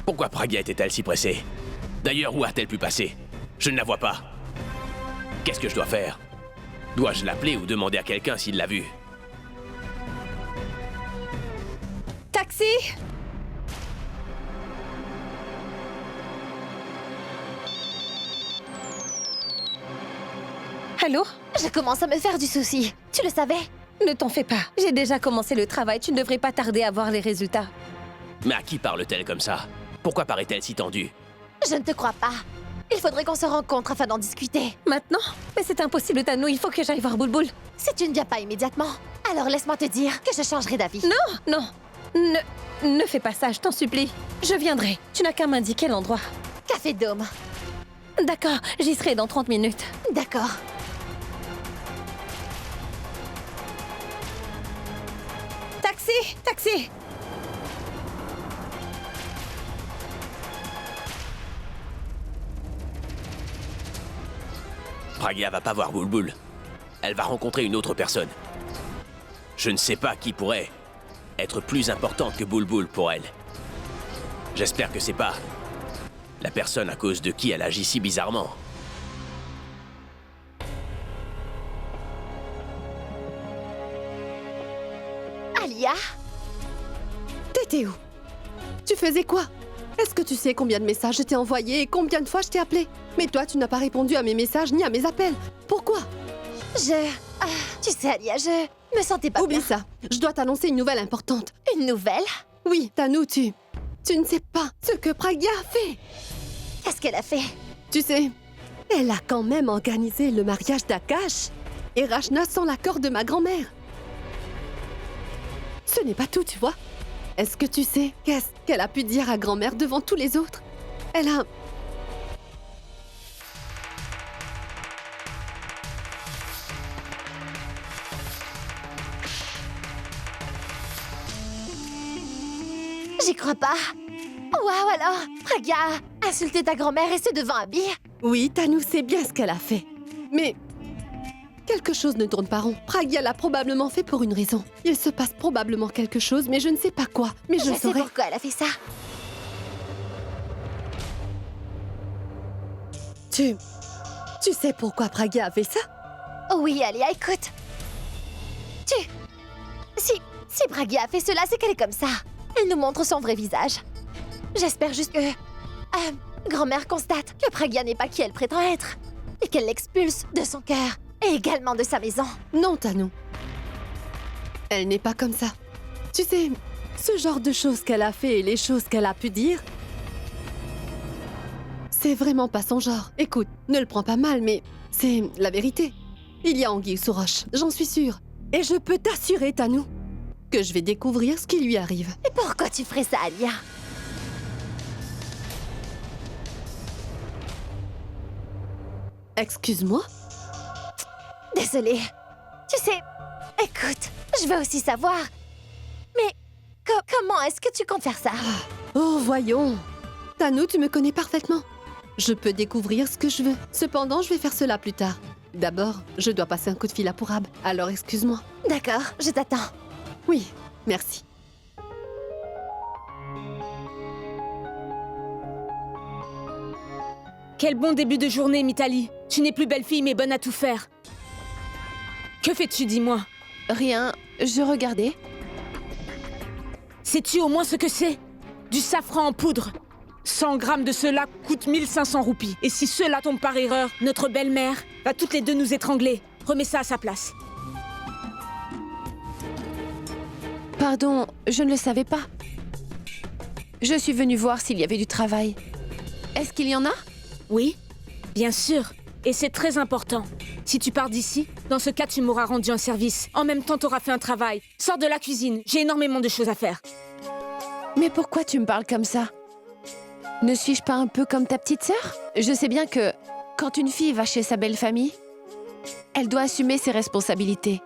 Pourquoi Pragya était-elle si pressée? D'ailleurs, où a-t-elle pu passer? Je ne la vois pas. Qu'est-ce que je dois faire? Dois-je l'appeler ou demander à quelqu'un s'il l'a vue? Taxi! Allô? Je commence à me faire du souci. Tu le savais? Ne t'en fais pas. J'ai déjà commencé le travail. Tu ne devrais pas tarder à voir les résultats. Mais à qui parle-t-elle comme ça? Pourquoi paraît-elle si tendue? Je ne te crois pas. Il faudrait qu'on se rencontre afin d'en discuter. Maintenant? Mais c'est impossible, Tanou. Il faut que j'aille voir Boulboul. Si tu ne viens pas immédiatement, alors laisse-moi te dire que je changerai d'avis. Non, non. Ne fais pas ça, je t'en supplie. Je viendrai. Tu n'as qu'à m'indiquer l'endroit. Café Dôme. D'accord, j'y serai dans 30 minutes. D'accord. Taxi! Taxi! Pragya va pas voir Boulboul. Elle va rencontrer une autre personne. Je ne sais pas qui pourrait être plus importante que Boulboul pour elle. J'espère que c'est pas la personne à cause de qui elle agit si bizarrement. Alia? T'étais où? Tu faisais quoi? Est-ce que tu sais combien de messages je t'ai envoyés et combien de fois je t'ai appelé? Mais toi, tu n'as pas répondu à mes messages ni à mes appels. Pourquoi? Tu sais, Alia, je me sentais pas Oublie bien. ça. Je dois t'annoncer une nouvelle importante. Une nouvelle? Oui, Tanou, tu ne sais pas ce que Pragya a fait. Qu'est-ce qu'elle a fait? Tu sais, elle a quand même organisé le mariage d'Akash et Rachna sans l'accord de ma grand-mère. Ce n'est pas tout, tu vois. Est-ce que tu sais qu'est-ce qu'elle a pu dire à grand-mère devant tous les autres? Elle a... J'y crois pas. Waouh alors! Pragya a insulté ta grand-mère et c'est devant Abby. Oui, Tanou sait bien ce qu'elle a fait. Mais... quelque chose ne tourne pas rond. Pragya l'a probablement fait pour une raison. Il se passe probablement quelque chose, mais je ne sais pas quoi. Mais je Je le sais saurai. pourquoi elle a fait ça. Tu sais pourquoi Pragya a fait ça? Oui, Alia, écoute. Si Pragya a fait cela, c'est qu'elle est comme ça. Elle nous montre son vrai visage. J'espère juste que... grand-mère constate que Pragya n'est pas qui elle prétend être. Et qu'elle l'expulse de son cœur et également de sa maison. Non, Tanou. Elle n'est pas comme ça. Tu sais, ce genre de choses qu'elle a fait et les choses qu'elle a pu dire... c'est vraiment pas son genre. Écoute, ne le prends pas mal, mais c'est la vérité. Il y a anguille sous roche, j'en suis sûre. Et je peux t'assurer, Tanou, que je vais découvrir ce qui lui arrive. Et pourquoi tu ferais ça, Alia? Excuse-moi? Désolée. Tu sais, écoute, je veux aussi savoir. Mais comment est-ce que tu comptes faire ça? Oh, voyons. Tanou, tu me connais parfaitement. Je peux découvrir ce que je veux. Cependant, je vais faire cela plus tard. D'abord, je dois passer un coup de fil à Pourab. Alors, excuse-moi. D'accord, je t'attends. Oui, merci. Quel bon début de journée, Mitali. Tu n'es plus belle fille, mais bonne à tout faire. Que fais-tu, dis-moi? Rien, je regardais. Sais-tu au moins ce que c'est? Du safran en poudre. 100 grammes de cela coûte 1500 roupies. Et si cela tombe par erreur, notre belle-mère va toutes les deux nous étrangler. Remets ça à sa place. Pardon, je ne le savais pas. Je suis venue voir s'il y avait du travail. Est-ce qu'il y en a? Oui, bien sûr. Et c'est très important. Si tu pars d'ici, dans ce cas, tu m'auras rendu un service. En même temps, t'auras fait un travail. Sors de la cuisine, j'ai énormément de choses à faire. Mais pourquoi tu me parles comme ça? Ne suis-je pas un peu comme ta petite sœur? Je sais bien que, quand une fille va chez sa belle famille, elle doit assumer ses responsabilités.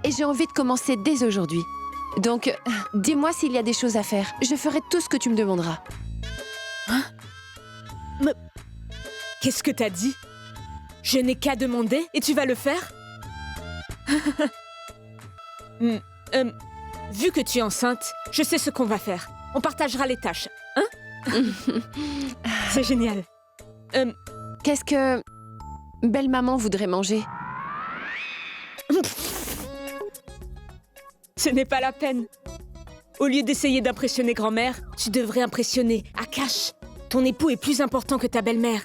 Et j'ai envie de commencer dès aujourd'hui. Donc, dis-moi s'il y a des choses à faire. Je ferai tout ce que tu me demanderas. Hein? Mais... qu'est-ce que t'as dit? Je n'ai qu'à demander et tu vas le faire? Vu que tu es enceinte, je sais ce qu'on va faire. On partagera les tâches, hein? C'est génial. Qu'est-ce que belle-maman voudrait manger? Ce n'est pas la peine. Au lieu d'essayer d'impressionner grand-mère, tu devrais impressionner Akash. Ton époux est plus important que ta belle-mère.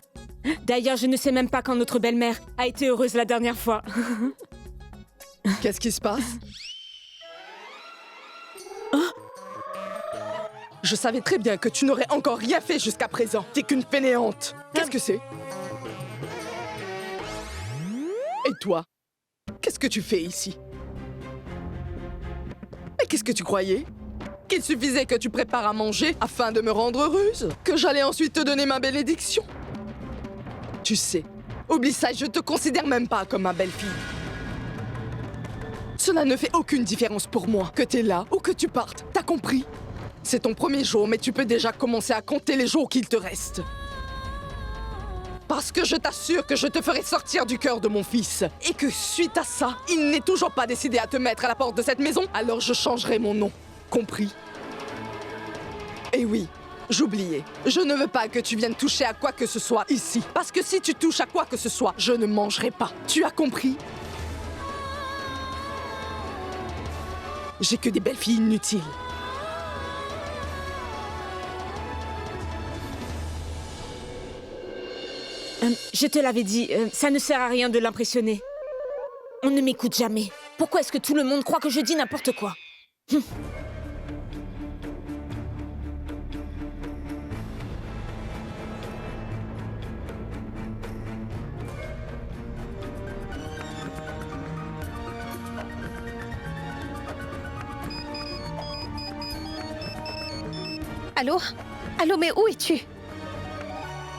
D'ailleurs, je ne sais même pas quand notre belle-mère a été heureuse la dernière fois. Qu'est-ce qui se passe? Je savais très bien que tu n'aurais encore rien fait jusqu'à présent. T'es qu'une fainéante. Qu'est-ce que c'est? Et toi? Qu'est-ce que tu fais ici? Mais qu'est-ce que tu croyais? Qu'il suffisait que tu prépares à manger afin de me rendre heureuse? Que j'allais ensuite te donner ma bénédiction? Tu sais, oublie ça, je te considère même pas comme ma belle-fille. Cela ne fait aucune différence pour moi, que t'es là ou que tu partes, t'as compris? C'est ton premier jour, mais tu peux déjà commencer à compter les jours qu'il te reste. Parce que je t'assure que je te ferai sortir du cœur de mon fils. Et que suite à ça, il n'est toujours pas décidé à te mettre à la porte de cette maison, alors je changerai mon nom. Compris? Et oui, j'oubliais. Je ne veux pas que tu viennes toucher à quoi que ce soit ici. Parce que si tu touches à quoi que ce soit, je ne mangerai pas. Tu as compris? J'ai que des belles filles inutiles. Je te l'avais dit, ça ne sert à rien de l'impressionner. On ne m'écoute jamais. Pourquoi est-ce que tout le monde croit que je dis n'importe quoi? Allô? Allô, mais où es-tu?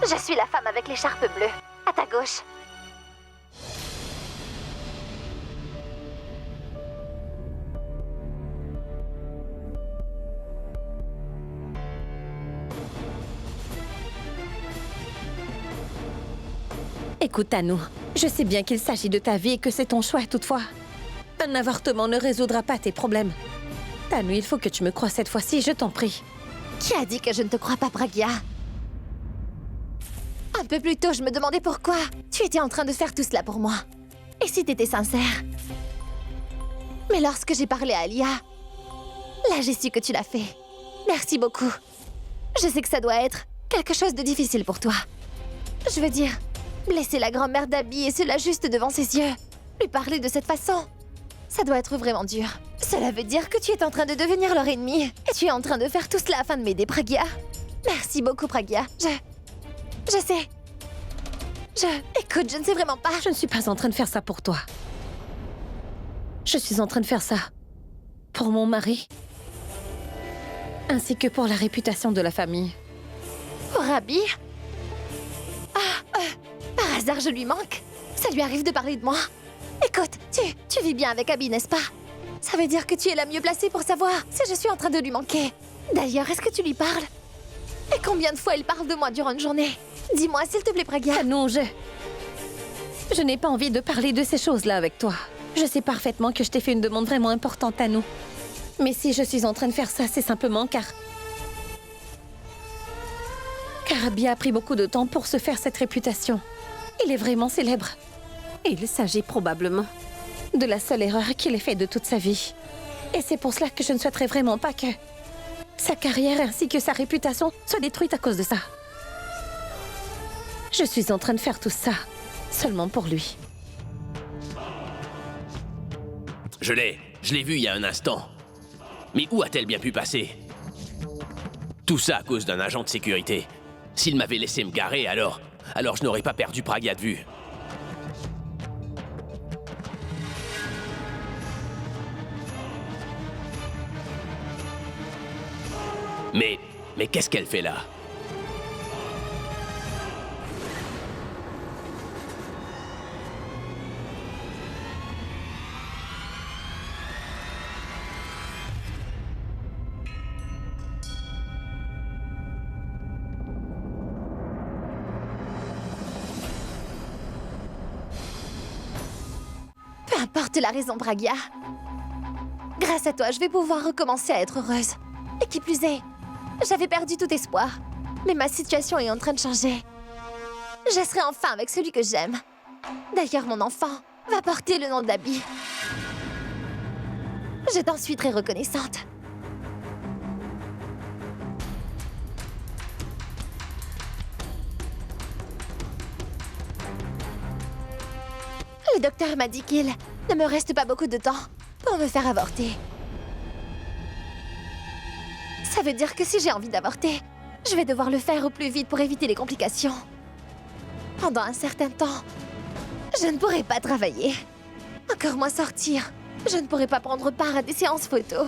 Je suis la femme avec l'écharpe bleue, à ta gauche. Écoute, Tanou, je sais bien qu'il s'agit de ta vie et que c'est ton choix toutefois. Un avortement ne résoudra pas tes problèmes. Tanou, il faut que tu me croies cette fois-ci, je t'en prie. Qui a dit que je ne te crois pas, Pragya? Un peu plus tôt, je me demandais pourquoi. Tu étais en train de faire tout cela pour moi. Et si t'étais sincère? Mais lorsque j'ai parlé à Alia, là j'ai su que tu l'as fait. Merci beaucoup. Je sais que ça doit être quelque chose de difficile pour toi. Je veux dire, blesser la grand-mère d'Abby et cela juste devant ses yeux. Lui parler de cette façon. Ça doit être vraiment dur. Cela veut dire que tu es en train de devenir leur ennemi. Et tu es en train de faire tout cela afin de m'aider, Pragya. Merci beaucoup, Pragya. Je sais. Écoute, je ne sais vraiment pas. Je ne suis pas en train de faire ça pour toi. Je suis en train de faire ça pour mon mari, ainsi que pour la réputation de la famille. Pour Abby? Par hasard, je lui manque? Ça lui arrive de parler de moi? Écoute, tu vis bien avec Abby, n'est-ce pas? Ça veut dire que tu es la mieux placée pour savoir si je suis en train de lui manquer. D'ailleurs, est-ce que tu lui parles? Et combien de fois il parle de moi durant une journée? Dis-moi, s'il te plaît, Pragya. Ah non, je n'ai pas envie de parler de ces choses-là avec toi. Je sais parfaitement que je t'ai fait une demande vraiment importante à nous. Mais si je suis en train de faire ça, c'est simplement car Abby a pris beaucoup de temps pour se faire cette réputation. Il est vraiment célèbre. Et il s'agit probablement de la seule erreur qu'il ait faite de toute sa vie. Et c'est pour cela que je ne souhaiterais vraiment pas que sa carrière ainsi que sa réputation soient détruites à cause de ça. Je suis en train de faire tout ça seulement pour lui. Je l'ai vu il y a un instant. Mais où a-t-elle bien pu passer? Tout ça à cause d'un agent de sécurité. S'il m'avait laissé me garer, alors je n'aurais pas perdu Pragya de vue. Mais qu'est-ce qu'elle fait là? Peu importe la raison, Pragya. Grâce à toi, je vais pouvoir recommencer à être heureuse. Et qui plus est, j'avais perdu tout espoir. Mais ma situation est en train de changer. Je serai enfin avec celui que j'aime. D'ailleurs, mon enfant va porter le nom d'Abby. Je t'en suis très reconnaissante. Le docteur m'a dit qu'il ne me reste pas beaucoup de temps pour me faire avorter. Ça veut dire que si j'ai envie d'avorter, je vais devoir le faire au plus vite pour éviter les complications. Pendant un certain temps, je ne pourrai pas travailler. Encore moins sortir. Je ne pourrai pas prendre part à des séances photos.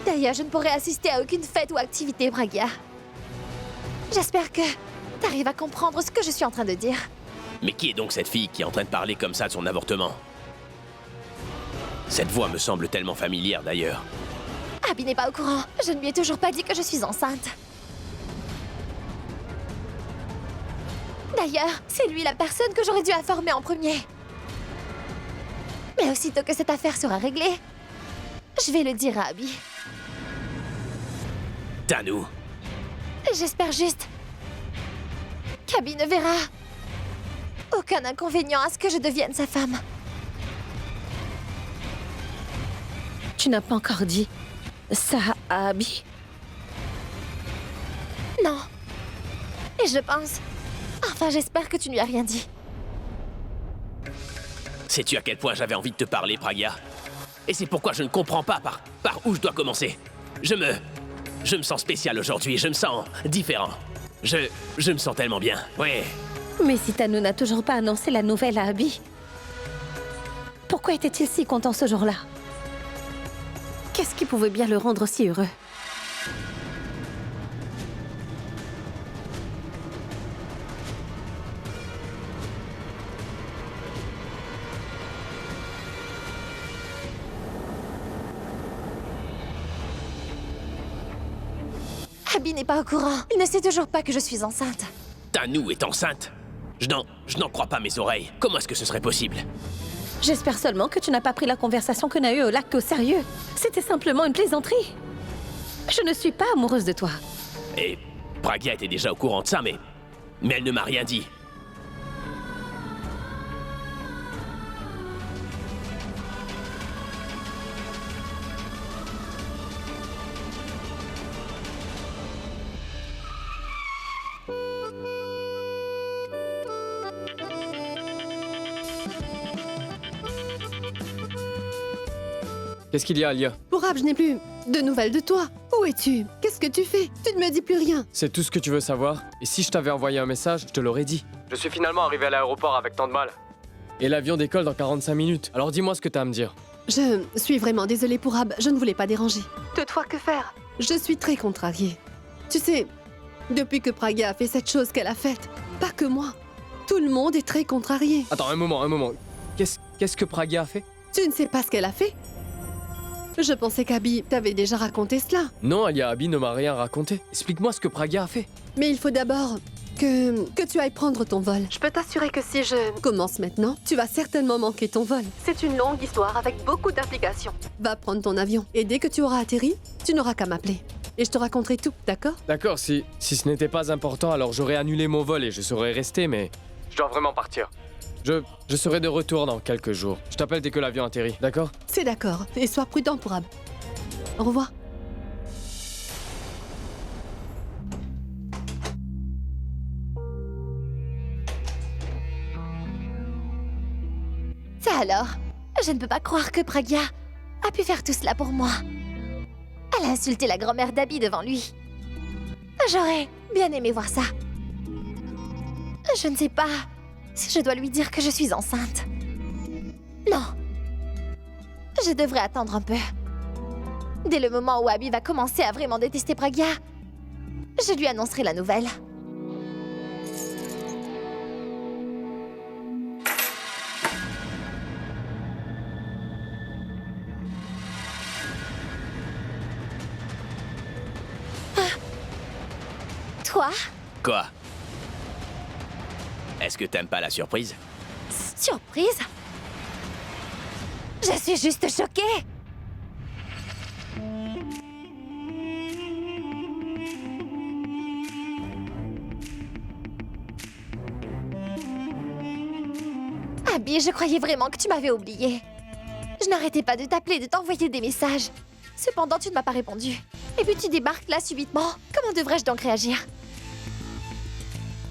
D'ailleurs, je ne pourrai assister à aucune fête ou activité, Bragia. J'espère que t'arrives à comprendre ce que je suis en train de dire. Mais qui est donc cette fille qui est en train de parler comme ça de son avortement? Cette voix me semble tellement familière d'ailleurs. Abby n'est pas au courant. Je ne lui ai toujours pas dit que je suis enceinte. D'ailleurs, c'est lui la personne que j'aurais dû informer en premier. Mais aussitôt que cette affaire sera réglée, je vais le dire à Abby. Tanou, J'espère juste qu'Abby ne verra aucun inconvénient à ce que je devienne sa femme. Tu n'as pas encore dit ça à Abby? Non. Et je pense... Enfin, j'espère que tu ne lui as rien dit. sais-tu à quel point j'avais envie de te parler, Bragia? Et c'est pourquoi je ne comprends pas par où je dois commencer. Je me sens spécial aujourd'hui, je me sens différent. Je me sens tellement bien, ouais. Mais si Tanou n'a toujours pas annoncé la nouvelle à Abby, pourquoi était-il si content ce jour-là? Qu'est-ce qui pouvait bien le rendre si heureux? Abby n'est pas au courant. Il ne sait toujours pas que je suis enceinte. Tanou est enceinte? Je n'en crois pas mes oreilles. Comment est-ce que ce serait possible? J'espère seulement que tu n'as pas pris la conversation qu'on a eue au lac au sérieux. C'était simplement une plaisanterie. Je ne suis pas amoureuse de toi. Et Bragia était déjà au courant de ça, mais elle ne m'a rien dit. Qu'est-ce qu'il y a, Alia? Pourab, je n'ai plus de nouvelles de toi. Où es-tu? Qu'est-ce que tu fais? Tu ne me dis plus rien. C'est tout ce que tu veux savoir? Et si je t'avais envoyé un message, je te l'aurais dit. Je suis finalement arrivé à l'aéroport avec tant de mal. Et l'avion décolle dans 45 minutes. Alors dis-moi ce que t'as à me dire. Je suis vraiment désolée, Pourab. Je ne voulais pas déranger. Toutefois, que faire? Je suis très contrariée. Tu sais, depuis que Bragia a fait cette chose qu'elle a faite, pas que moi, tout le monde est très contrarié. Attends, un moment. Qu'est-ce que Bragia a fait? Tu ne sais pas ce qu'elle a fait? Je pensais qu'Abby t'avait déjà raconté cela. Non, Alia, Abby ne m'a rien raconté. Explique-moi ce que Bragia a fait. Mais il faut d'abord que tu ailles prendre ton vol. Je peux t'assurer que si je commence maintenant, tu vas certainement manquer ton vol. C'est une longue histoire avec beaucoup d'implications. Va prendre ton avion et dès que tu auras atterri, tu n'auras qu'à m'appeler. Et je te raconterai tout, d'accord? D'accord, si ce n'était pas important, alors j'aurais annulé mon vol et je serais resté, mais... Je dois vraiment partir. Je serai de retour dans quelques jours. Je t'appelle dès que l'avion atterrit, d'accord? C'est d'accord. Et sois prudent, Pourab. Au revoir. Ça alors? Je ne peux pas croire que Bragia a pu faire tout cela pour moi. Elle a insulté la grand-mère d'Abby devant lui. J'aurais bien aimé voir ça. Je ne sais pas si je dois lui dire que je suis enceinte. Non. Je devrais attendre un peu. Dès le moment où Abby va commencer à vraiment détester Bragia, je lui annoncerai la nouvelle. Toi? Quoi? Est-ce que t'aimes pas la surprise? Surprise? Je suis juste choquée! Abby, je croyais vraiment que tu m'avais oublié. Je n'arrêtais pas de t'appeler, de t'envoyer des messages. Cependant, tu ne m'as pas répondu. Et puis tu débarques là subitement. Comment devrais-je donc réagir?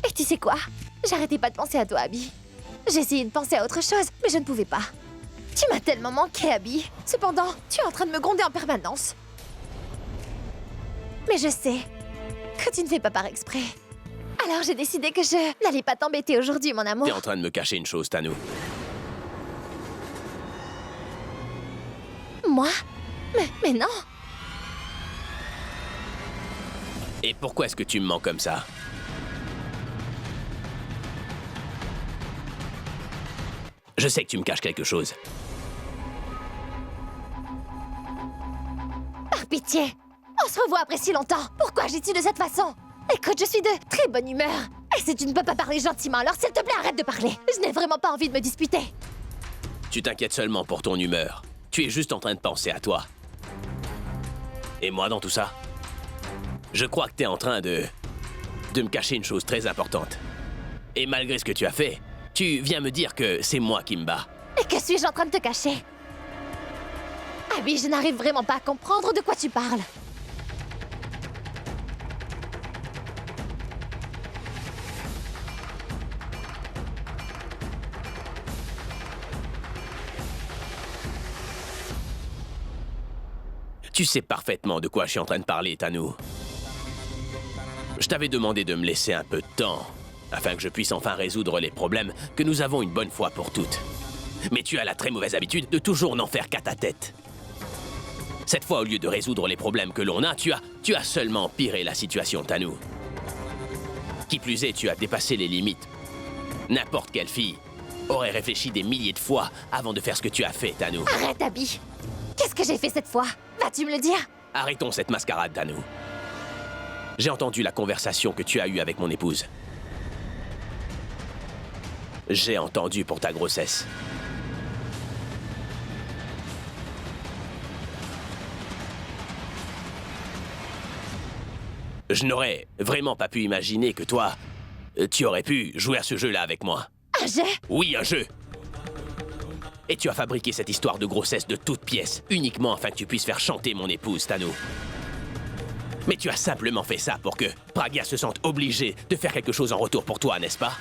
Et tu sais quoi? J'arrêtais pas de penser à toi, Abby. J'ai essayé de penser à autre chose, mais je ne pouvais pas. Tu m'as tellement manqué, Abby. Cependant, tu es en train de me gronder en permanence. Mais je sais que tu ne fais pas par exprès. Alors j'ai décidé que je n'allais pas t'embêter aujourd'hui, mon amour. T'es en train de me cacher une chose, Tanou. Moi? Mais non. Et pourquoi est-ce que tu me mens comme ça? Je sais que tu me caches quelque chose. Par pitié. On se revoit après si longtemps. Pourquoi agis-tu de cette façon? Écoute, je suis de très bonne humeur. Et si tu ne peux pas parler gentiment, alors s'il te plaît, arrête de parler. Je n'ai vraiment pas envie de me disputer. Tu t'inquiètes seulement pour ton humeur. Tu es juste en train de penser à toi. Et moi dans tout ça? Je crois que t'es en train de me cacher une chose très importante. Et malgré ce que tu as fait, tu viens me dire que c'est moi qui me bats. Et que suis-je en train de te cacher? Abby, je n'arrive vraiment pas à comprendre de quoi tu parles. Tu sais parfaitement de quoi je suis en train de parler, Tanou. Je t'avais demandé de me laisser un peu de temps, afin que je puisse enfin résoudre les problèmes que nous avons une bonne fois pour toutes. Mais tu as la très mauvaise habitude de toujours n'en faire qu'à ta tête. Cette fois, au lieu de résoudre les problèmes que l'on a, tu as seulement empiré la situation, Tanou. Qui plus est, tu as dépassé les limites. N'importe quelle fille aurait réfléchi des milliers de fois avant de faire ce que tu as fait, Tanou. Arrête, Abby. Qu'est-ce que j'ai fait cette fois? Vas-tu me le dire? Arrêtons cette mascarade, Tanou. J'ai entendu la conversation que tu as eue avec mon épouse. J'ai entendu pour ta grossesse. Je n'aurais vraiment pas pu imaginer que toi, tu aurais pu jouer à ce jeu-là avec moi. Un jeu? Oui, un jeu. Et tu as fabriqué cette histoire de grossesse de toutes pièces, uniquement afin que tu puisses faire chanter mon épouse, Tanou. Mais tu as simplement fait ça pour que Pragya se sente obligée de faire quelque chose en retour pour toi, n'est-ce pas?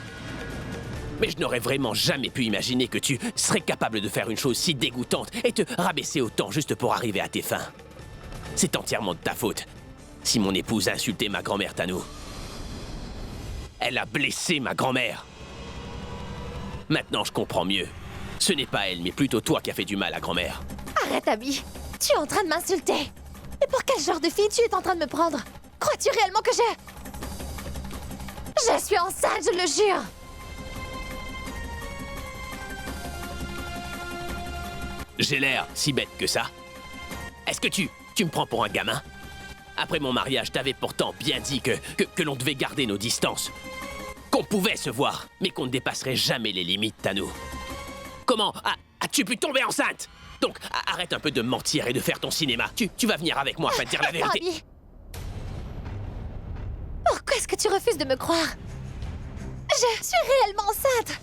Mais je n'aurais vraiment jamais pu imaginer que tu serais capable de faire une chose si dégoûtante et te rabaisser autant juste pour arriver à tes fins. C'est entièrement de ta faute. Si mon épouse a insulté ma grand-mère, Tanou. Elle a blessé ma grand-mère. Maintenant, je comprends mieux. Ce n'est pas elle, mais plutôt toi qui as fait du mal à grand-mère. Arrête, Abby. Tu es en train de m'insulter. Et pour quel genre de fille tu es en train de me prendre? Crois-tu réellement que Je suis enceinte, je le jure. J'ai l'air si bête que ça? Est-ce que tu me prends pour un gamin? Après mon mariage, t'avais pourtant bien dit que l'on devait garder nos distances. Qu'on pouvait se voir, mais qu'on ne dépasserait jamais les limites, Tanou. Comment as-tu pu tomber enceinte? Donc, arrête un peu de mentir et de faire ton cinéma. Tu vas venir avec moi afin de dire la vérité. Abby. Pourquoi est-ce que tu refuses de me croire? Je suis réellement enceinte.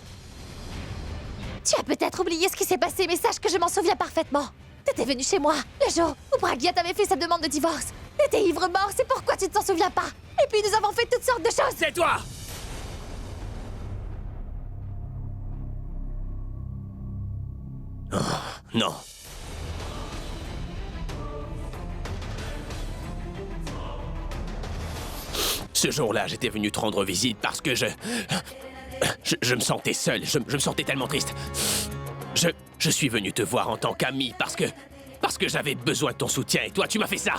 Tu as peut-être oublié ce qui s'est passé, mais sache que je m'en souviens parfaitement. T'étais venu chez moi, le jour où Pragya t'avait fait sa demande de divorce. T'étais ivre-mort, c'est pourquoi tu ne t'en souviens pas. Et puis nous avons fait toutes sortes de choses. C'est toi! Oh, non. Ce jour-là, j'étais venu te rendre visite parce que je me sentais seul, je me sentais tellement triste. Je suis venu te voir en tant qu'ami parce que j'avais besoin de ton soutien et toi, tu m'as fait ça.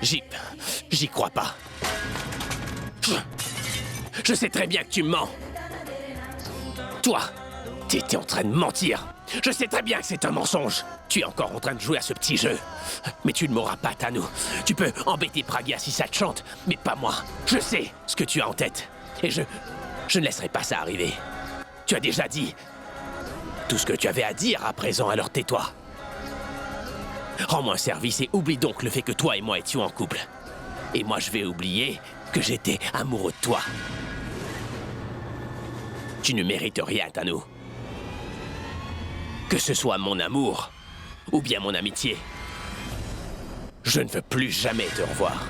J'y crois pas. Je sais très bien que tu me mens. Toi, t'étais en train de mentir. Je sais très bien que c'est un mensonge. Tu es encore en train de jouer à ce petit jeu. Mais tu ne m'auras pas, Tanou. Tu peux embêter Pragya si ça te chante, mais pas moi. Je sais ce que tu as en tête. Et je ne laisserai pas ça arriver. Tu as déjà dit tout ce que tu avais à dire à présent, alors tais-toi. Rends-moi un service et oublie donc le fait que toi et moi étions en couple. Et moi, je vais oublier que j'étais amoureux de toi. Tu ne mérites rien, Tanou. Que ce soit mon amour ou bien mon amitié, je ne veux plus jamais te revoir.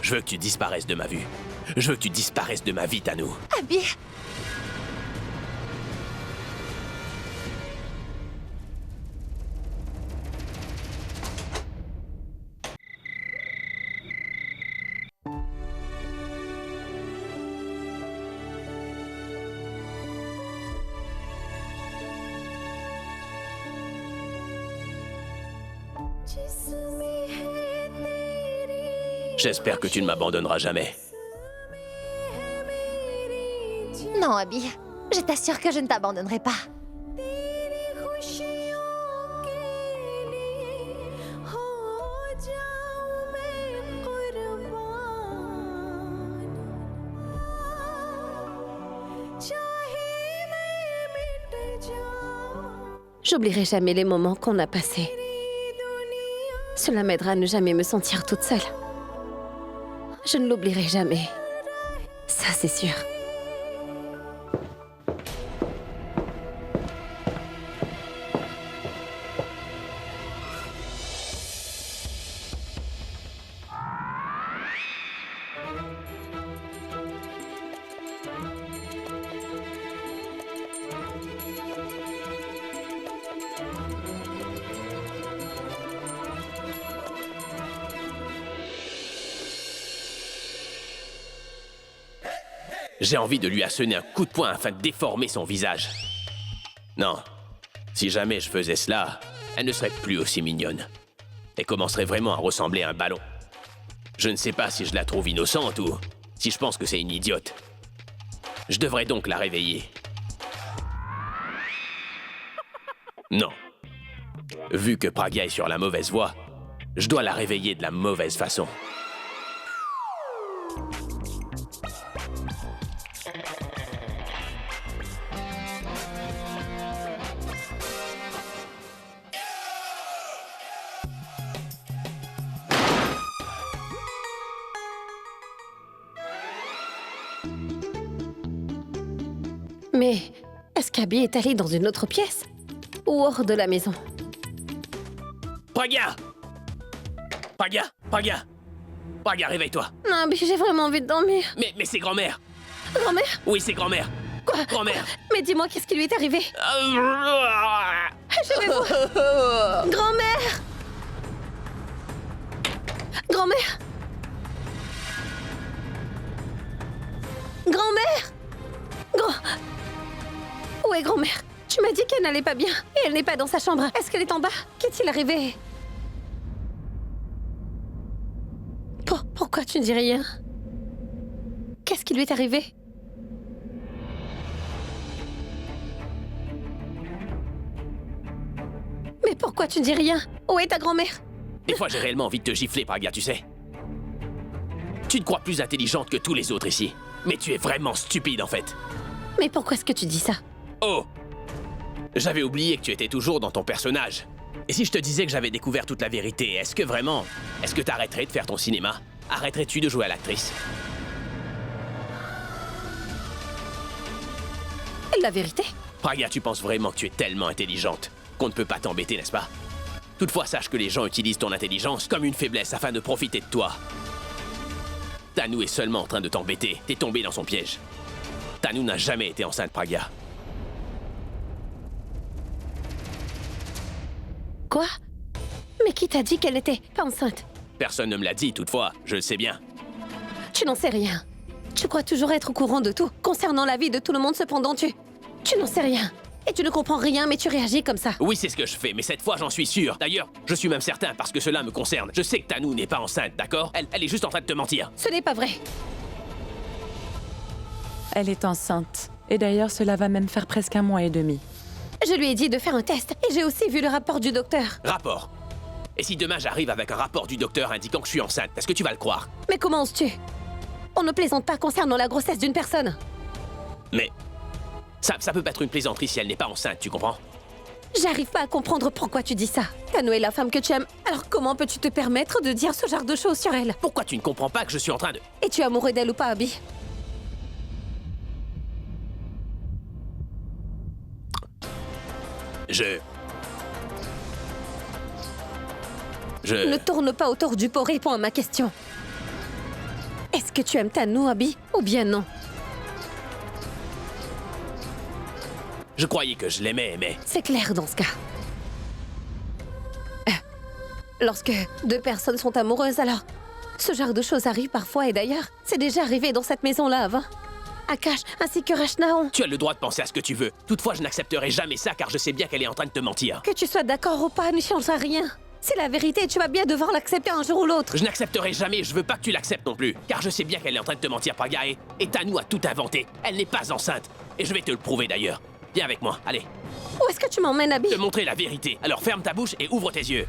Je veux que tu disparaisses de ma vue. Je veux que tu disparaisses de ma vie, Tanu. Abby. J'espère que tu ne m'abandonneras jamais. Non, Abby. Je t'assure que je ne t'abandonnerai pas. J'oublierai jamais les moments qu'on a passés. Cela m'aidera à ne jamais me sentir toute seule. Je ne l'oublierai jamais. Ça, c'est sûr. J'ai envie de lui assonner un coup de poing afin de déformer son visage. Non, si jamais je faisais cela, elle ne serait plus aussi mignonne. Elle commencerait vraiment à ressembler à un ballon. Je ne sais pas si je la trouve innocente ou si je pense que c'est une idiote. Je devrais donc la réveiller. Non. Vu que Pragya est sur la mauvaise voie, je dois la réveiller de la mauvaise façon. Mais est-ce qu'Abby est allée dans une autre pièce? Ou hors de la maison? Pragya! Pragya! Pragya! Pragya, réveille-toi! Non, mais j'ai vraiment envie de dormir. Mais c'est grand-mère! Grand-mère? Oui, c'est grand-mère! Quoi? Grand-mère! Mais dis-moi, qu'est-ce qui lui est arrivé? Je vais voir. Grand-mère! Grand-mère! Grand-mère! Où est grand-mère? Tu m'as dit qu'elle n'allait pas bien et elle n'est pas dans sa chambre. Est-ce qu'elle est en bas? Qu'est-il arrivé? Pourquoi tu ne dis rien? Qu'est-ce qui lui est arrivé? Mais pourquoi tu ne dis rien? Où est ta grand-mère? Des fois, j'ai réellement envie de te gifler, Pragya, tu sais. Tu te crois plus intelligente que tous les autres ici. Mais tu es vraiment stupide, en fait. Mais pourquoi est-ce que tu dis ça? Oh! J'avais oublié que tu étais toujours dans ton personnage. Et si je te disais que j'avais découvert toute la vérité, est-ce que t'arrêterais de faire ton cinéma? Arrêterais-tu de jouer à l'actrice? La vérité? Pragya, tu penses vraiment que tu es tellement intelligente qu'on ne peut pas t'embêter, n'est-ce pas? Toutefois, sache que les gens utilisent ton intelligence comme une faiblesse afin de profiter de toi. Tanu est seulement en train de t'embêter. T'es tombé dans son piège. Tanu n'a jamais été enceinte, Pragya. Quoi? Mais qui t'a dit qu'elle n'était pas enceinte? Personne ne me l'a dit, toutefois, je le sais bien. Tu n'en sais rien. Tu crois toujours être au courant de tout, concernant la vie de tout le monde, cependant tu n'en sais rien. Et tu ne comprends rien, mais tu réagis comme ça. Oui, c'est ce que je fais, mais cette fois, j'en suis sûr. D'ailleurs, je suis même certain parce que cela me concerne. Je sais que Tanu n'est pas enceinte, d'accord? Elle est juste en train de te mentir. Ce n'est pas vrai. Elle est enceinte. Et d'ailleurs, cela va même faire presque 1 mois et demi. Je lui ai dit de faire un test, et j'ai aussi vu le rapport du docteur. Rapport? Et si demain j'arrive avec un rapport du docteur indiquant que je suis enceinte, est-ce que tu vas le croire? Mais comment oses-tu? On ne plaisante pas concernant la grossesse d'une personne. Mais ça peut pas être une plaisanterie si elle n'est pas enceinte, tu comprends? J'arrive pas à comprendre pourquoi tu dis ça. Tanu est la femme que tu aimes, alors comment peux-tu te permettre de dire ce genre de choses sur elle? Pourquoi tu ne comprends pas que je suis en train de... Es-tu amoureux d'elle ou pas, Abby? Ne tourne pas autour du pot, réponds à ma question. Est-ce que tu aimes Tanou, Abby, ou bien non? Je croyais que je l'aimais, mais... C'est clair dans ce cas. Lorsque deux personnes sont amoureuses, alors... Ce genre de choses arrive parfois, et d'ailleurs, c'est déjà arrivé dans cette maison-là avant. Akash, ainsi que Rashnaon. Tu as le droit de penser à ce que tu veux. Toutefois, je n'accepterai jamais ça, car je sais bien qu'elle est en train de te mentir. Que tu sois d'accord ou pas ne changera rien. C'est la vérité et tu vas bien devoir l'accepter un jour ou l'autre. Je n'accepterai jamais, je veux pas que tu l'acceptes non plus. Car je sais bien qu'elle est en train de te mentir, Pragya, et Tanou a tout inventé. Elle n'est pas enceinte. Et je vais te le prouver d'ailleurs. Viens avec moi, allez. Où est-ce que tu m'emmènes, Abby? Te montrer la vérité. Alors ferme ta bouche et ouvre tes yeux.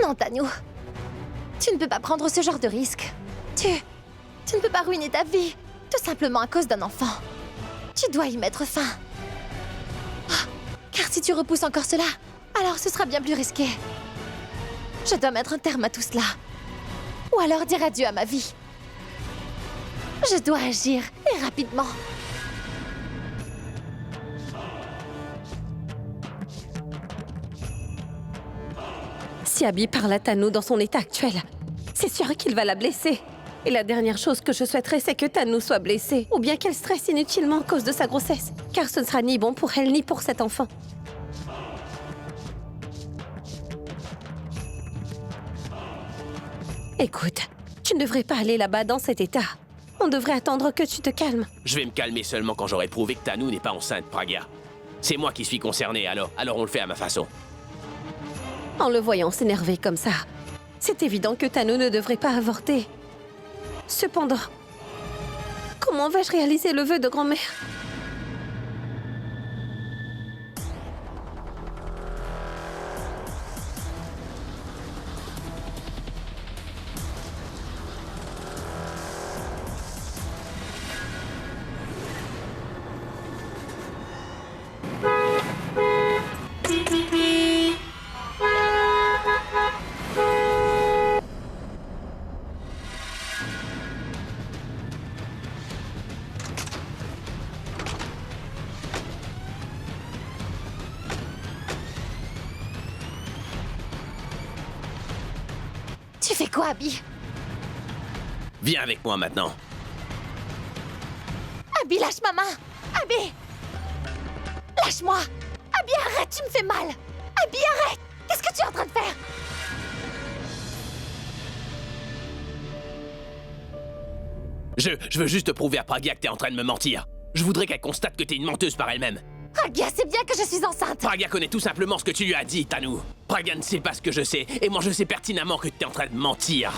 Non, Tanou. Tu ne peux pas prendre ce genre de risque. Tu ne peux pas ruiner ta vie, tout simplement à cause d'un enfant. Tu dois y mettre fin. Oh, car si tu repousses encore cela, alors ce sera bien plus risqué. Je dois mettre un terme à tout cela. Ou alors dire adieu à ma vie. Je dois agir, et rapidement. Si Abby parle à Tanou dans son état actuel, c'est sûr qu'il va la blesser. Et la dernière chose que je souhaiterais, c'est que Tanou soit blessée, ou bien qu'elle stresse inutilement à cause de sa grossesse, car ce ne sera ni bon pour elle ni pour cet enfant. Écoute, tu ne devrais pas aller là-bas dans cet état. On devrait attendre que tu te calmes. Je vais me calmer seulement quand j'aurai prouvé que Tanou n'est pas enceinte, Pragya. C'est moi qui suis concerné, alors on le fait à ma façon. En le voyant s'énerver comme ça, c'est évident que Tanou ne devrait pas avorter. Cependant, comment vais-je réaliser le vœu de grand-mère? Tu fais quoi, Abby? Viens avec moi maintenant. Abby, lâche ma main! Abby! Lâche-moi! Abby, arrête, tu me fais mal! Abby, arrête! Qu'est-ce que tu es en train de faire? Je veux juste prouver à Pragya que t'es en train de me mentir. Je voudrais qu'elle constate que t'es une menteuse par elle-même. Pragya, c'est bien que je suis enceinte! Pragya connaît tout simplement ce que tu lui as dit, Tanou. Pragya ne sait pas ce que je sais, et moi je sais pertinemment que t'es en train de mentir.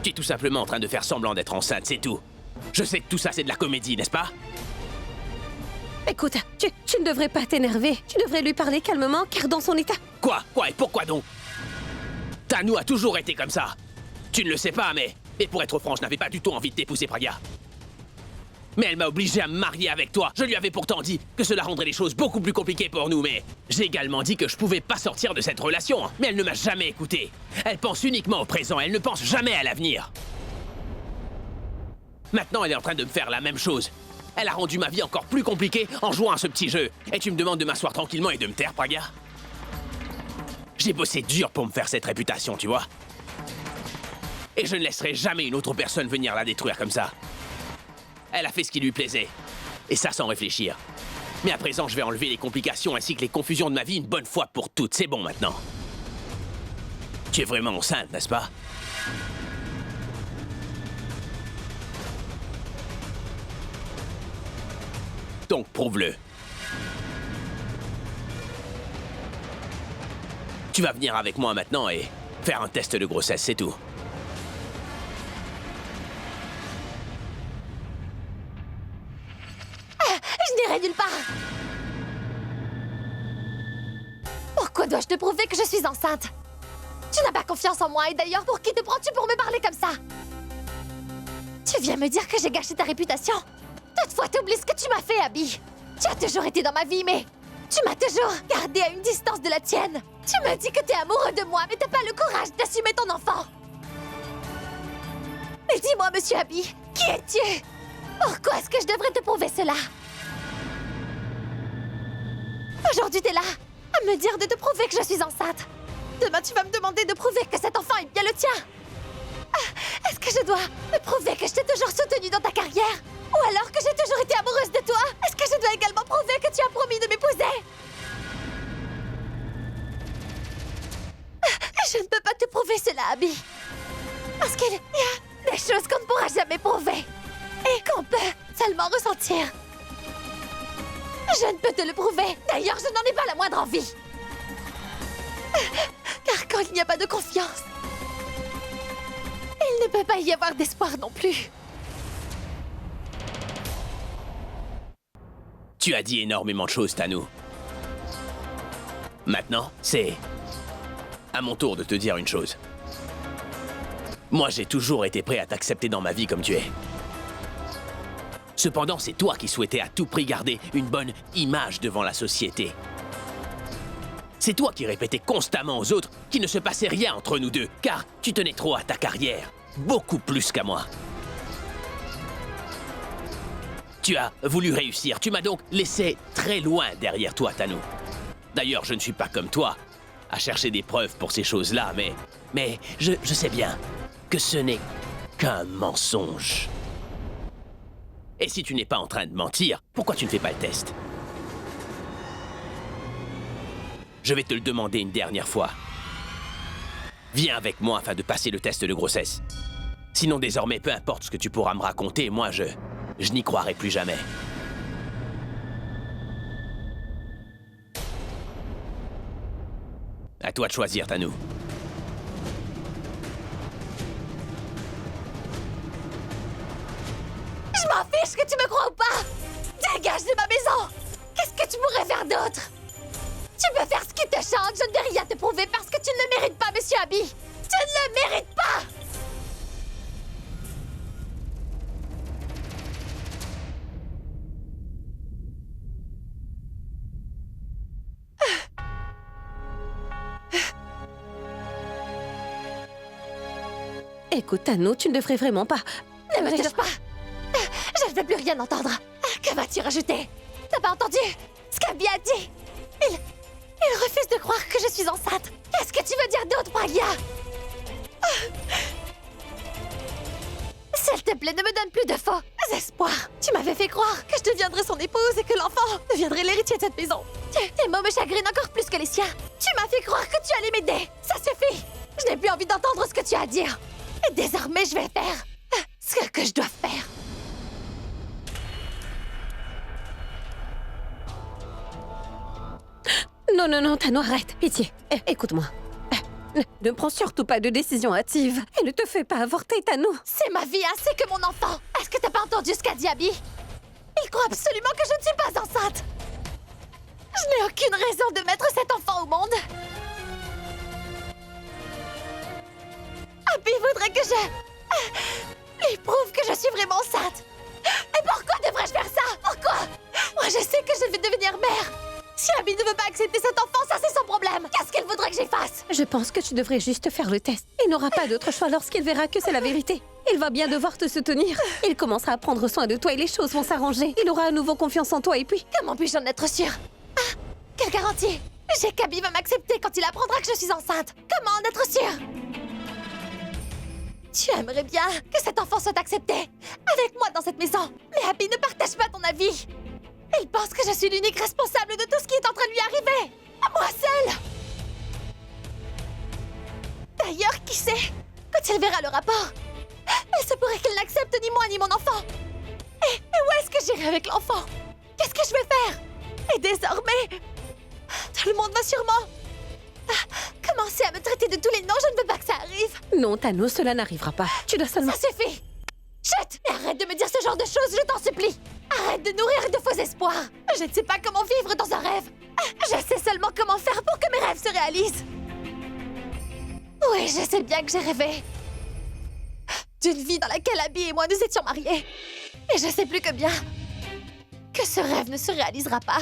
Tu es tout simplement en train de faire semblant d'être enceinte, c'est tout. Je sais que tout ça c'est de la comédie, n'est-ce pas? Écoute, tu ne devrais pas t'énerver. Tu devrais lui parler calmement, car dans son état... Quoi et pourquoi donc? Tanou a toujours été comme ça. Tu ne le sais pas, mais pour être franc, je n'avais pas du tout envie de t'épouser, Pragya. Mais elle m'a obligé à me marier avec toi. Je lui avais pourtant dit que cela rendrait les choses beaucoup plus compliquées pour nous, mais j'ai également dit que je pouvais pas sortir de cette relation. Mais elle ne m'a jamais écouté. Elle pense uniquement au présent, elle ne pense jamais à l'avenir. Maintenant, elle est en train de me faire la même chose. Elle a rendu ma vie encore plus compliquée en jouant à ce petit jeu. Et tu me demandes de m'asseoir tranquillement et de me taire, Pragya? J'ai bossé dur pour me faire cette réputation, tu vois. Et je ne laisserai jamais une autre personne venir la détruire comme ça. Elle a fait ce qui lui plaisait. Et ça sans réfléchir. Mais à présent, je vais enlever les complications ainsi que les confusions de ma vie une bonne fois pour toutes. C'est bon maintenant. Tu es vraiment enceinte, n'est-ce pas? Donc prouve-le. Tu vas venir avec moi maintenant et faire un test de grossesse, c'est tout. Je n'irai nulle part! Pourquoi dois-je te prouver que je suis enceinte? Tu n'as pas confiance en moi et d'ailleurs, pour qui te prends-tu pour me parler comme ça? Tu viens me dire que j'ai gâché ta réputation? Toutefois, t'oublies ce que tu m'as fait, Abby. Tu as toujours été dans ma vie, mais tu m'as toujours gardé à une distance de la tienne. Tu me dis que t'es amoureux de moi, mais t'as pas le courage d'assumer ton enfant. Mais dis-moi, monsieur Abby, qui es-tu? Pourquoi est-ce que je devrais te prouver cela? Aujourd'hui, t'es là à me dire de te prouver que je suis enceinte. Demain, tu vas me demander de prouver que cet enfant est bien le tien. Est-ce que je dois te prouver que je t'ai toujours soutenue dans ta carrière? Ou alors que j'ai toujours été amoureuse de toi? Est-ce que je dois également prouver que tu as promis de m'épouser? Je ne peux pas te prouver cela, Abby. Parce qu'il y a des choses qu'on ne pourra jamais prouver. Et qu'on peut seulement ressentir. Je ne peux te le prouver. D'ailleurs, je n'en ai pas la moindre envie. Car quand il n'y a pas de confiance, il ne peut pas y avoir d'espoir non plus. Tu as dit énormément de choses, Tanu. Maintenant, c'est à mon tour de te dire une chose. Moi, j'ai toujours été prêt à t'accepter dans ma vie comme tu es. Cependant, c'est toi qui souhaitais à tout prix garder une bonne image devant la société. C'est toi qui répétais constamment aux autres qu'il ne se passait rien entre nous deux, car tu tenais trop à ta carrière, beaucoup plus qu'à moi. Tu as voulu réussir, tu m'as donc laissé très loin derrière toi, Tanu. D'ailleurs, je ne suis pas comme toi, à chercher des preuves pour ces choses-là, mais je sais bien que ce n'est qu'un mensonge. Et si tu n'es pas en train de mentir, pourquoi tu ne fais pas le test? Je vais te le demander une dernière fois. Viens avec moi afin de passer le test de grossesse. Sinon, désormais, peu importe ce que tu pourras me raconter, moi, je n'y croirai plus jamais. À toi de choisir, Tanu. Je m'en fiche que tu me crois ou pas! Dégage de ma maison! Qu'est-ce que tu pourrais faire d'autre? Tu peux faire ce qui te chante, je n'ai rien à te prouver parce que tu ne le mérites pas, Monsieur Abby! Tu ne le mérites pas! Écoute, Tanu, tu ne devrais vraiment pas... Ne me touche pas! Je ne veux plus rien entendre! Que vas-tu rajouter? T'as pas entendu ce qu'Abby a dit? Il refuse de croire que je suis enceinte! Qu'est-ce que tu veux dire d'autre, Pragya? S'il te plaît, ne me donne plus de faux espoirs! Tu m'avais fait croire que je deviendrais son épouse et que l'enfant deviendrait l'héritier de cette maison! Tes mots me chagrinent encore plus que les siens! Tu m'as fait croire que tu allais m'aider! Ça suffit! Je n'ai plus envie d'entendre ce que tu as à dire! Et désormais, je vais faire ce que je dois faire! Non, Tanu, arrête, pitié. Écoute-moi. Ne prends surtout pas de décision hâtive. Et ne te fais pas avorter, Tanu. C'est ma vie ainsi que mon enfant! Est-ce que t'as pas entendu ce qu'a dit Abby? Il croit absolument que je ne suis pas enceinte! Je n'ai aucune raison de mettre cet enfant au monde! Abby voudrait que je lui prouve que je suis vraiment enceinte! Et pourquoi devrais-je faire ça? Pourquoi? Moi, je sais que je vais devenir mère! Si Abby ne veut pas accepter cet enfant, ça c'est son problème! Qu'est-ce qu'elle voudrait que j'y fasse? Je pense que tu devrais juste faire le test. Il n'aura pas d'autre choix lorsqu'il verra que c'est la vérité. Il va bien devoir te soutenir. Il commencera à prendre soin de toi et les choses vont s'arranger. Il aura à nouveau confiance en toi et puis... Comment puis-je en être sûre? Ah, quelle garantie? J'ai qu'Abby va m'accepter quand il apprendra que je suis enceinte. Comment en être sûre? Tu aimerais bien que cet enfant soit accepté avec moi dans cette maison. Mais Abby ne partage pas ton avis. Il pense que je suis l'unique responsable de tout ce qui est en train de lui arriver. À moi seule. D'ailleurs, qui sait? Quand il verra le rapport, il se pourrait qu'il n'accepte ni moi ni mon enfant. Et où est-ce que j'irai avec l'enfant? Qu'est-ce que je vais faire? Et désormais, tout le monde va sûrement commencer à me traiter de tous les noms. Je ne veux pas que ça arrive. Non, Tanu, cela n'arrivera pas. Tu dois seulement... Ça suffit! Chut! Et arrête de me dire ce genre de choses, je t'en supplie! Arrête de nourrir de faux espoirs! Je ne sais pas comment vivre dans un rêve! Je sais seulement comment faire pour que mes rêves se réalisent! Oui, je sais bien que j'ai rêvé d'une vie dans laquelle Abby et moi nous étions mariés. Et je sais plus que bien que ce rêve ne se réalisera pas.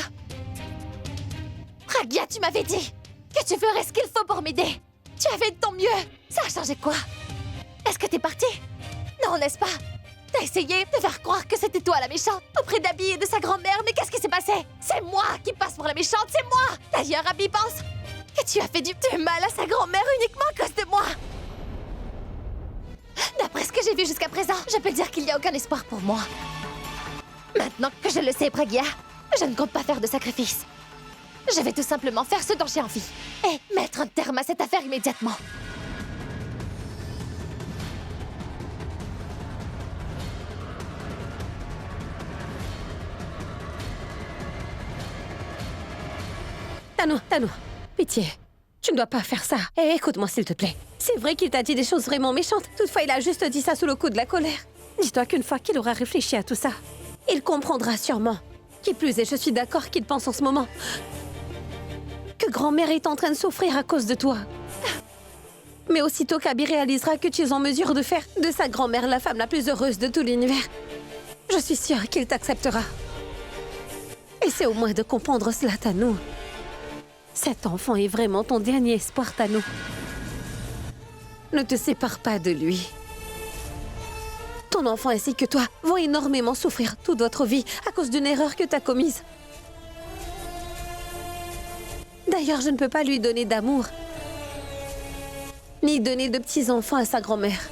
Pragya, tu m'avais dit que tu ferais ce qu'il faut pour m'aider. Tu as fait de ton mieux. Ça a changé quoi? Est-ce que t'es partie? Non, n'est-ce pas? T'as essayé de faire croire que c'était toi la méchante auprès d'Abby et de sa grand-mère, mais qu'est-ce qui s'est passé? C'est moi qui passe pour la méchante, c'est moi! D'ailleurs, Abby pense que tu as fait du mal à sa grand-mère uniquement à cause de moi. D'après ce que j'ai vu jusqu'à présent, je peux dire qu'il n'y a aucun espoir pour moi. Maintenant que je le sais, Pragya, je ne compte pas faire de sacrifice. Je vais tout simplement faire ce dont j'ai envie et mettre un terme à cette affaire immédiatement. Tano, pitié. Tu ne dois pas faire ça. Et écoute-moi s'il te plaît. C'est vrai qu'il t'a dit des choses vraiment méchantes. Toutefois, il a juste dit ça sous le coup de la colère. Dis-toi qu'une fois qu'il aura réfléchi à tout ça, il comprendra sûrement. Qui plus est, je suis d'accord qu'il pense en ce moment que grand-mère est en train de souffrir à cause de toi. Mais aussitôt qu'Abby réalisera que tu es en mesure de faire de sa grand-mère la femme la plus heureuse de tout l'univers, je suis sûre qu'il t'acceptera. Essaie au moins de comprendre cela, Tano. Cet enfant est vraiment ton dernier espoir, Tano. Ne te sépare pas de lui. Ton enfant ainsi que toi vont énormément souffrir toute votre vie à cause d'une erreur que tu as commise. D'ailleurs, je ne peux pas lui donner d'amour, ni donner de petits-enfants à sa grand-mère.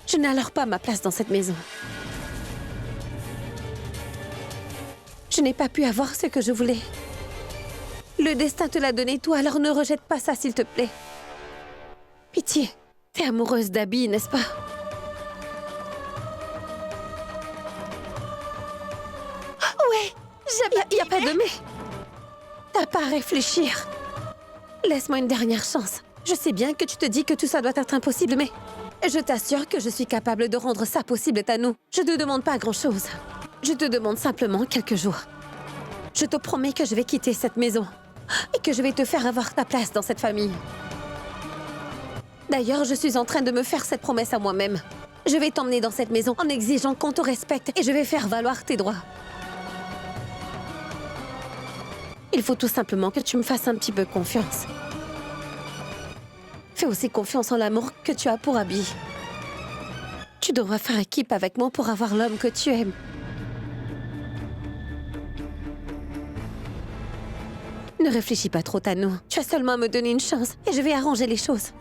Je n'ai alors pas ma place dans cette maison. Je n'ai pas pu avoir ce que je voulais. Le destin te l'a donné, toi, alors ne rejette pas ça, s'il te plaît. Pitié, t'es amoureuse d'Abby, n'est-ce pas? Ouais, Il n'y a pas de mais. T'as pas à réfléchir. Laisse-moi une dernière chance. Je sais bien que tu te dis que tout ça doit être impossible, mais je t'assure que je suis capable de rendre ça possible, Tano. Je ne te demande pas grand-chose. Je te demande simplement quelques jours. Je te promets que je vais quitter cette maison et que je vais te faire avoir ta place dans cette famille. D'ailleurs, je suis en train de me faire cette promesse à moi-même. Je vais t'emmener dans cette maison en exigeant qu'on te respecte et je vais faire valoir tes droits. Il faut tout simplement que tu me fasses un petit peu confiance. Fais aussi confiance en l'amour que tu as pour Abby. Tu devras faire équipe avec moi pour avoir l'homme que tu aimes. Ne réfléchis pas trop, Tano. Tu as seulement à me donner une chance et je vais arranger les choses.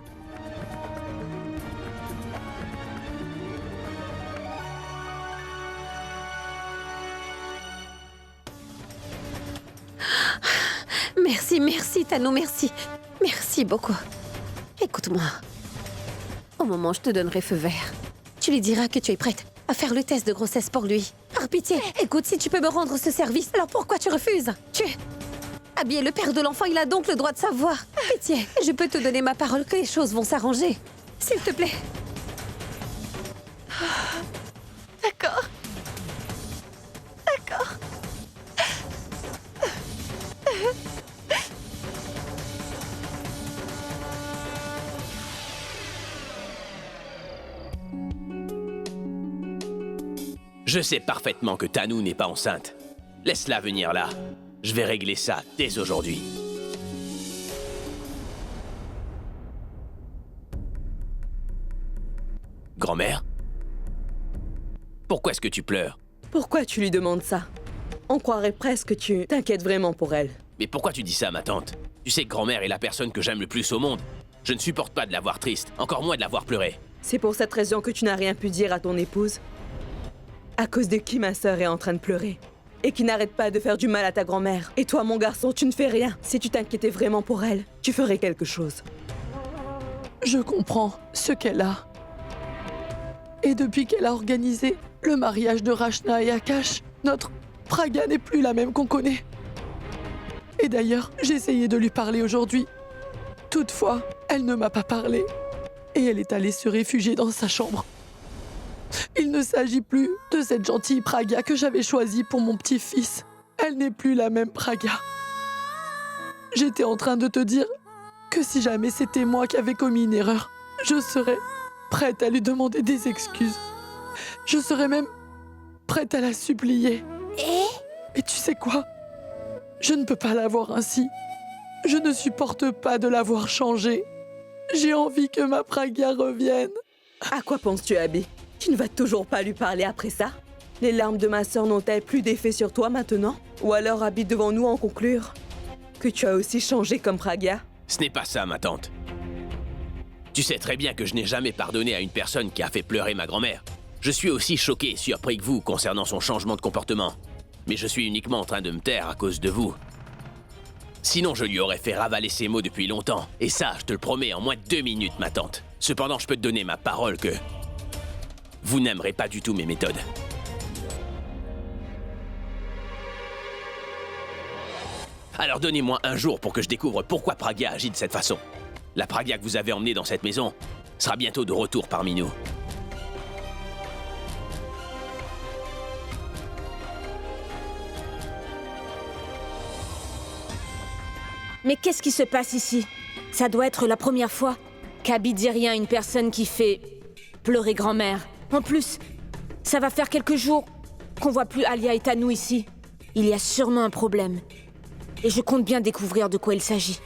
Merci, Tano, merci. Merci beaucoup. Écoute-moi. Au moment où je te donnerai feu vert, tu lui diras que tu es prête à faire le test de grossesse pour lui. Par pitié, écoute, si tu peux me rendre ce service, alors pourquoi tu refuses? Abby est le père de l'enfant, il a donc le droit de savoir. Pitié, je peux te donner ma parole que les choses vont s'arranger. S'il te plaît. D'accord. D'accord. Je sais parfaitement que Tano n'est pas enceinte. Laisse-la venir là. Je vais régler ça dès aujourd'hui. Grand-mère? Pourquoi est-ce que tu pleures? Pourquoi tu lui demandes ça? On croirait presque que tu t'inquiètes vraiment pour elle. Mais pourquoi tu dis ça, ma tante? Tu sais que grand-mère est la personne que j'aime le plus au monde. Je ne supporte pas de la voir triste, encore moins de la voir pleurer. C'est pour cette raison que tu n'as rien pu dire à ton épouse? À cause de qui ma sœur est en train de pleurer? Et qui n'arrête pas de faire du mal à ta grand-mère. Et toi, mon garçon, tu ne fais rien. Si tu t'inquiétais vraiment pour elle, tu ferais quelque chose. Je comprends ce qu'elle a. Et depuis qu'elle a organisé le mariage de Rachna et Akash, notre Pragya n'est plus la même qu'on connaît. Et d'ailleurs, j'ai essayé de lui parler aujourd'hui. Toutefois, elle ne m'a pas parlé. Et elle est allée se réfugier dans sa chambre. Il ne s'agit plus de cette gentille Pragya que j'avais choisie pour mon petit-fils. Elle n'est plus la même Pragya. J'étais en train de te dire que si jamais c'était moi qui avais commis une erreur, je serais prête à lui demander des excuses. Je serais même prête à la supplier. Mais tu sais quoi? Je ne peux pas la voir ainsi. Je ne supporte pas de la voir changer. J'ai envie que ma Pragya revienne. À quoi penses-tu, Abby? Tu ne vas toujours pas lui parler après ça? Les larmes de ma sœur n'ont-elles plus d'effet sur toi maintenant? Ou alors habite devant nous en conclure que tu as aussi changé comme Pragya? Ce n'est pas ça, ma tante. Tu sais très bien que je n'ai jamais pardonné à une personne qui a fait pleurer ma grand-mère. Je suis aussi choqué et surpris que vous concernant son changement de comportement. Mais je suis uniquement en train de me taire à cause de vous. Sinon, je lui aurais fait ravaler ses mots depuis longtemps. Et ça, je te le promets, en moins de 2 minutes, ma tante. Cependant, je peux te donner ma parole que... vous n'aimerez pas du tout mes méthodes. Alors donnez-moi un jour pour que je découvre pourquoi Pragya agit de cette façon. La Pragya que vous avez emmenée dans cette maison sera bientôt de retour parmi nous. Mais qu'est-ce qui se passe ici? Ça doit être la première fois qu'Abby dit rien à une personne qui fait pleurer grand-mère. En plus, ça va faire quelques jours qu'on voit plus Alia et Tanou ici. Il y a sûrement un problème. Et je compte bien découvrir de quoi il s'agit.